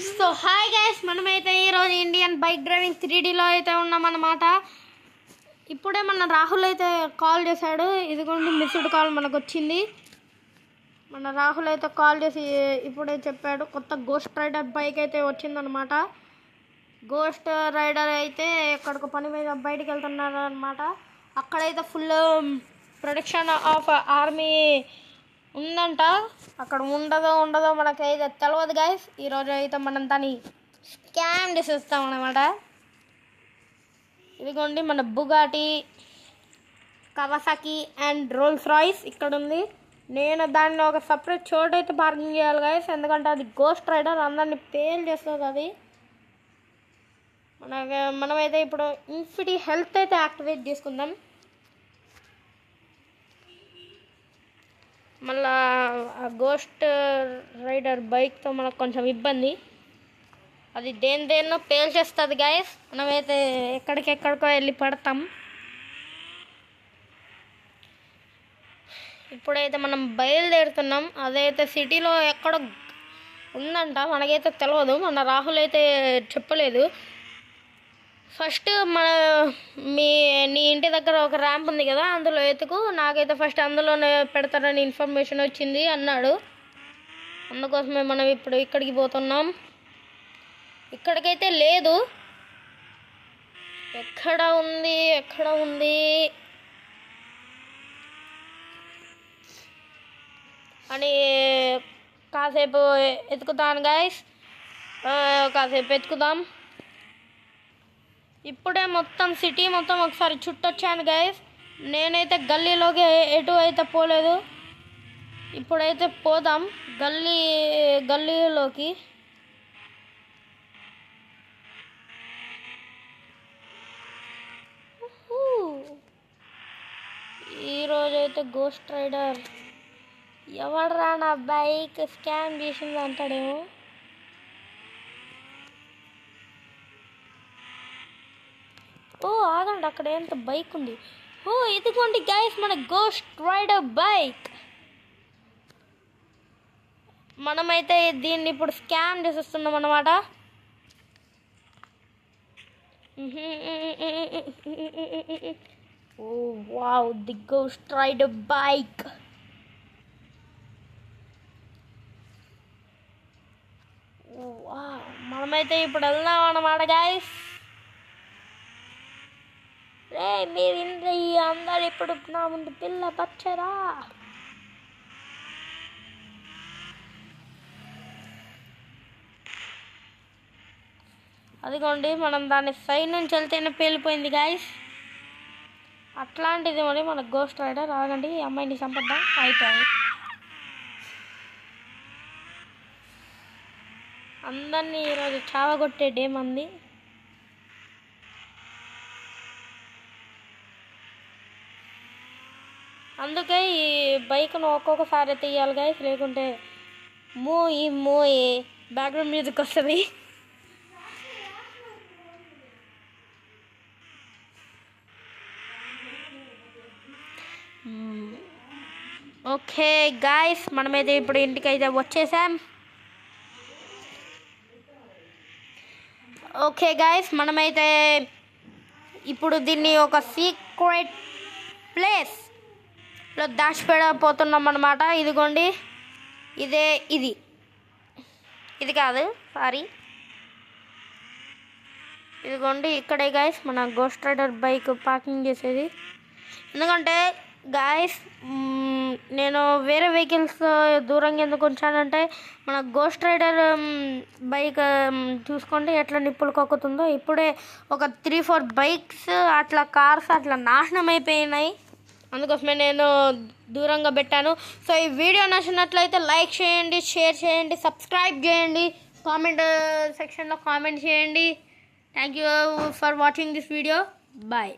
So hi guys, మనమైతే ఈరోజు Indian bike driving 3Dలో అయితే ఉన్నామన్నమాట. ఇప్పుడే మన రాహుల్ అయితే కాల్ చేశాడు. ఇదిగోండి మిస్డ్ కాల్ మనకు వచ్చింది. మన రాహుల్ అయితే కాల్ చేసి ఇప్పుడే చెప్పాడు కొత్త గోస్ట్ రైడర్ బైక్ అయితే వచ్చిందనమాట. గోస్ట్ రైడర్ అయితే ఎక్కడికి పని మీద బయటికి వెళ్తున్నారు అనమాట. అక్కడైతే ఫుల్ ప్రొటెక్షన్ ఆఫ్ ఆర్మీ ఉందంట. అక్కడ ఉండదో మనకైతే తెలియదు గైస్. ఈరోజు అయితే మనం దాన్ని స్కామ్ చేసేస్తాం అనమాట. ఇదిగోండి మన Bugatti, Kawasaki and Rolls Royce ఇక్కడ ఉంది. నేను దాన్ని ఒక సపరేట్ చోటు అయితే పార్కింగ్ చేయాలి గైస్, ఎందుకంటే అది గోస్ట్ రైడర్ అందరినీ పేల్ చేస్తుంది. అది మనమైతే ఇప్పుడు ఇన్ఫినిటీ హెల్త్ అయితే యాక్టివేట్ చేసుకుందాం. మళ్ళా ఆ గోస్ట్ రైడర్ బైక్తో మనకు కొంచెం ఇబ్బంది. అది దేన్నో పేల్చేస్తుంది గైస్. మనమైతే ఎక్కడికెక్కడికో వెళ్ళి పడతాం. ఇప్పుడైతే మనం బయలుదేరుతున్నాం. అదైతే సిటీలో ఎక్కడో ఉందంట, మనకైతే తెలియదు. మన రాహుల్ అయితే చెప్పలేదు. ఫస్ట్ నీ ఇంటి దగ్గర ఒక ర్యాంప్ ఉంది కదా, అందులో ఎతుకు, నాకైతే ఫస్ట్ అందులోనే పెడతారని ఇన్ఫర్మేషన్ వచ్చింది అన్నాడు. అందుకోసమే మనం ఇప్పుడు ఇక్కడికి పోతున్నాం. ఇక్కడికైతే లేదు, ఎక్కడ ఉంది అని కాసేపు ఎతుకుతాను గైస్. కాసేపు ఎతుకుదాం. ఇప్పుడే మొత్తం సిటీ మొత్తం ఒకసారి చుట్టొచ్చాను గైస్. నేనైతే గల్లీలోకి ఎటు అయితే పోలేదు. ఇప్పుడైతే పోదాం గల్లీలోకి. ఈరోజైతే గోస్ట్ రైడర్ ఎవడరా నా బైక్ స్కామ్ చేసింది అంటాడేమో. ఓ ఆగండి, అక్కడ ఎంత బైక్ ఉంది. ఓ ఇదిగోండి గైస్ మన గోస్ట్ రైడర్ బైక్. మనమైతే దీన్ని ఇప్పుడు స్కామ్ చేసేస్తున్నాం అన్నమాట. Oh wow, the ghost rider bike. మనమైతే ఇప్పుడు వెళ్దాం అన్నమాట గైస్. రే మీరు అందరు ఇప్పుడు నా ముందు పిల్ల పచ్చరా. అదిగోండి మనం దాన్ని సైడ్ నుంచి వెళ్తేనే పేలిపోయింది గైస్. అట్లాంటిది మరి మన గోస్ట్ రైడర్. ఆగండి, ఈ అమ్మాయిని చంపద్దాం. అయిపోయింది. అందరినీ ఈరోజు చావగొట్టే డే మంది. అందుకే ఈ బైక్ను ఒక్కొక్కసారి తీయాలి గైస్, లేకుంటే మోయి బ్యాక్గ్రౌండ్ మ్యూజిక్ వస్తుంది. ఓకే గైస్, మనమైతే ఇప్పుడు ఇంటికి అయితే వచ్చేసాం. ఓకే గైస్, మనమైతే ఇప్పుడు దీన్ని ఒక సీక్రెట్ ప్లేస్లో దాచిపెట్టబోతున్నాం అన్నమాట. ఇదిగోండి, ఇది కాదు, సారీ, ఇదిగోండి ఇక్కడే గైస్ మన గోస్ట్ రైడర్ బైక్ పార్కింగ్ చేసేది. ఎందుకంటే గాయస్ నేను వేరే వెహికల్స్ దూరంగా ఎందుకు ఉంచానంటే మన గోస్ట్ రైడర్ బైక్ చూసుకోండి ఎట్లా నిప్పులు కొక్కుతుందో. ఇప్పుడే ఒక 3-4 బైక్స్ అట్లా కార్స్ అట్లా నాశనం అయిపోయినాయి. అందుకోసమే నేను దూరంగా పెట్టాను. సో ఈ వీడియో నచ్చినట్లయితే లైక్ చేయండి, షేర్ చేయండి, సబ్స్క్రైబ్ చేయండి, కామెంట్ సెక్షన్లో కామెంట్ చేయండి. Thank you for watching this video. Bye.